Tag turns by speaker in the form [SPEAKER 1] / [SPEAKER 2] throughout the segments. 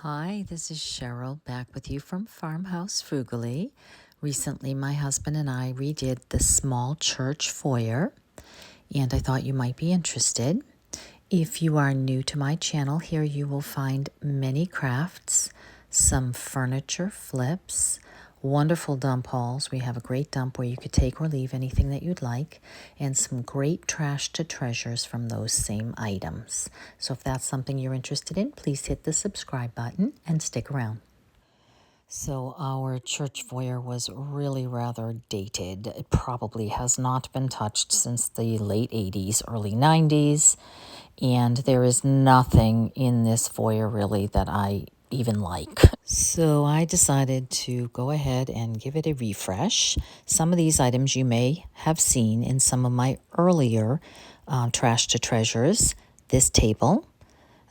[SPEAKER 1] Hi, this is Cheryl back with you from Farmhouse Frugally. Recently, my husband and I redid the small church foyer, and I thought you might be interested. If you are new to my channel, here you will find many crafts, some furniture flips, wonderful dump hauls. We have a great dump where you could take or leave anything that you'd like, and some great trash to treasures from those same items. So if that's something you're interested in, please hit the subscribe button and stick around. So our church foyer was really rather dated. It probably has not been touched since the late 80s, early 90s, and there is nothing in this foyer really that I even like. So I decided to go ahead and give it a refresh. Some of these items you may have seen in some of my earlier Trash to Treasures. This table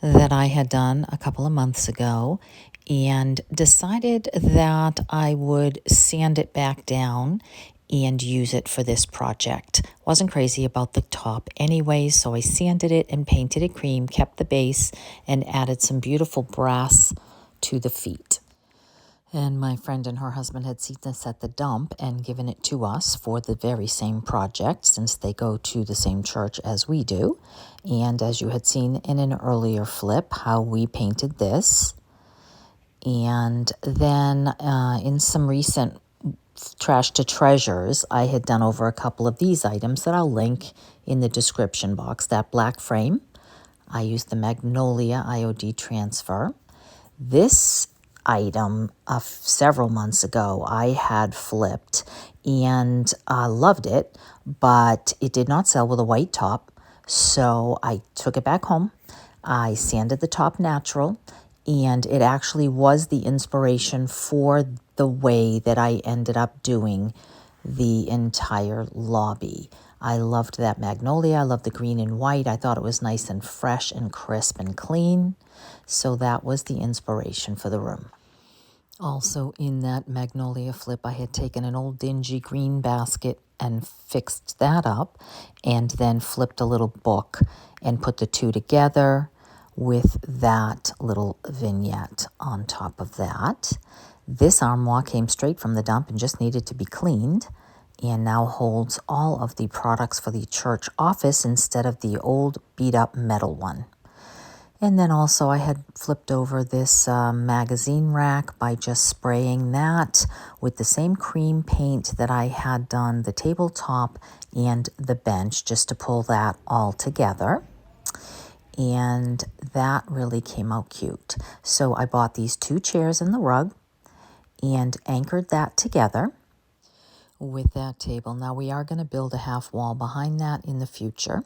[SPEAKER 1] that I had done a couple of months ago, and decided that I would sand it back down and use it for this project. Wasn't crazy about the top anyway, so I sanded it and painted it cream, kept the base, and added some beautiful brass to the feet. And my friend and her husband had seen this at the dump and given it to us for the very same project, since they go to the same church as we do. And as you had seen in an earlier flip, how we painted this. And then in some recent Trash to Treasures, I had done over a couple of these items that I'll link in the description box. That black frame, I used the Magnolia IOD transfer. This item several months ago I had flipped and loved it, but it did not sell with a white top. So I took it back home. I sanded the top natural, and it actually was the inspiration for the way that I ended up doing the entire lobby. I loved that Magnolia. I loved the green and white. I thought it was nice and fresh and crisp and clean. So that was the inspiration for the room. Also in that Magnolia flip, I had taken an old dingy green basket and fixed that up, and then flipped a little book and put the two together with that little vignette on top of that. This armoire came straight from the dump and just needed to be cleaned, and now holds all of the products for the church office instead of the old beat-up metal one. And then also I had flipped over this magazine rack by just spraying that with the same cream paint that I had done the tabletop and the bench, just to pull that all together. And that really came out cute. So I bought these two chairs and the rug and anchored that together with that table. Now we are going to build a half wall behind that in the future.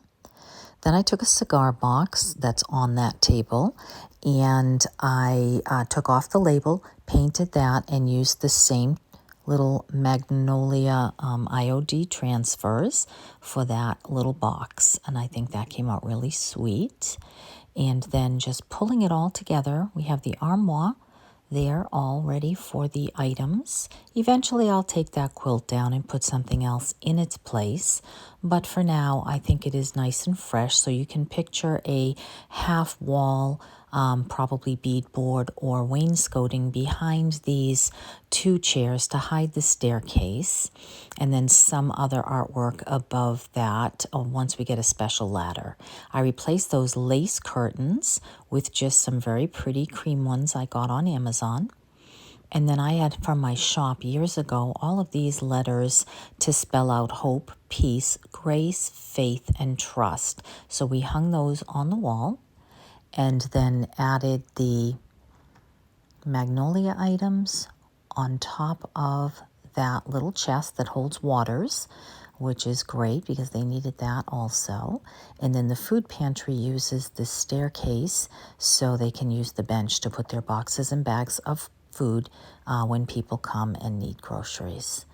[SPEAKER 1] Then I took a cigar box that's on that table, and I took off the label, painted that, and used the same little Magnolia IOD transfers for that little box. And I think that came out really sweet. And then just pulling it all together, we have the armoire there all ready for the items. Eventually I'll take that quilt down and put something else in its place, but for now I think it is nice and fresh. So you can picture a half wall, probably beadboard or wainscoting behind these two chairs to hide the staircase, and then some other artwork above that once we get a special ladder. I replaced those lace curtains with just some very pretty cream ones I got on Amazon. And then I had from my shop years ago all of these letters to spell out hope, peace, grace, faith, and trust. So we hung those on the wall, and then added the Magnolia items on top of that little chest that holds waters, which is great because they needed that also. And then the food pantry uses this staircase so they can use the bench to put their boxes and bags of food when people come and need groceries.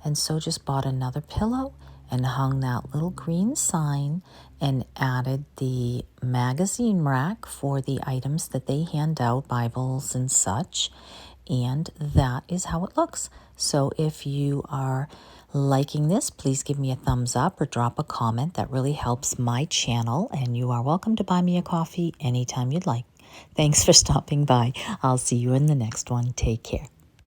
[SPEAKER 1] And so just bought another pillow and hung that little green sign and added the magazine rack for the items that they hand out, Bibles and such. And that is how it looks. So if you are liking this, please give me a thumbs up or drop a comment. That really helps my channel, and you are welcome to buy me a coffee anytime you'd like. Thanks for stopping by. I'll see you in the next one. Take care.